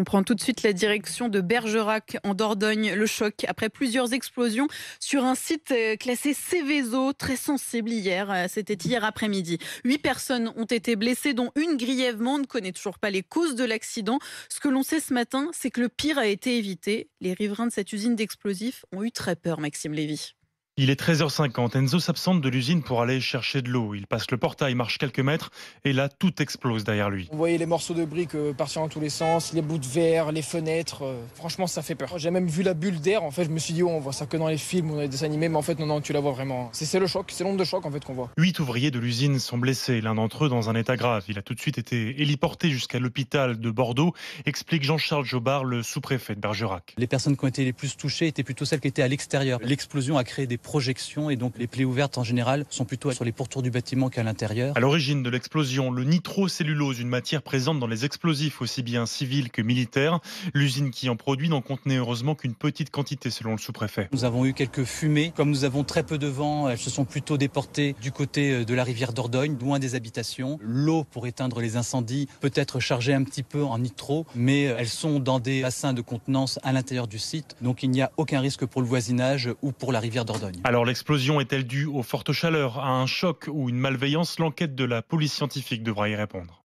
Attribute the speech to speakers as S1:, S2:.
S1: On prend tout de suite la direction de Bergerac en Dordogne. Le choc après plusieurs explosions sur un site classé Céveso, très sensible hier. C'était hier après-midi. 8 personnes ont été blessées, dont une grièvement. On ne connaît toujours pas les causes de l'accident. Ce que l'on sait ce matin, c'est que le pire a été évité. Les riverains de cette usine d'explosifs ont eu très peur, Maxime Lévy.
S2: Il est 13h50. Enzo s'absente de l'usine pour aller chercher de l'eau. Il passe le portail, marche quelques mètres et là, tout explose derrière lui.
S3: On voyait les morceaux de briques partir dans tous les sens, les bouts de verre, les fenêtres. Franchement, ça fait peur. J'ai même vu la bulle d'air. En fait, je me suis dit, oh, on voit ça que dans les films ou dans les dessins animés. Mais en fait, non, tu la vois vraiment. C'est le choc, c'est l'onde de choc en fait qu'on voit.
S2: 8 ouvriers de l'usine sont blessés, l'un d'entre eux dans un état grave. Il a tout de suite été héliporté jusqu'à l'hôpital de Bordeaux, explique Jean-Charles Jobard, le sous-préfet de Bergerac.
S4: Les personnes qui ont été les plus touchées étaient plutôt celles qui étaient à l'extérieur. L'explosion a créé des projections et donc les plaies ouvertes en général sont plutôt sur les pourtours du bâtiment qu'à l'intérieur.
S2: À l'origine de l'explosion, le nitrocellulose, une matière présente dans les explosifs aussi bien civils que militaires. L'usine qui en produit n'en contenait heureusement qu'une petite quantité selon le sous-préfet.
S4: Nous avons eu quelques fumées. Comme nous avons très peu de vent, elles se sont plutôt déportées du côté de la rivière Dordogne, loin des habitations. L'eau pour éteindre les incendies peut être chargée un petit peu en nitro, mais elles sont dans des bassins de contenance à l'intérieur du site. Donc il n'y a aucun risque pour le voisinage ou pour la rivière Dordogne.
S2: Alors l'explosion est-elle due aux fortes chaleurs, à un choc ou une malveillance? L'enquête de la police scientifique devra y répondre.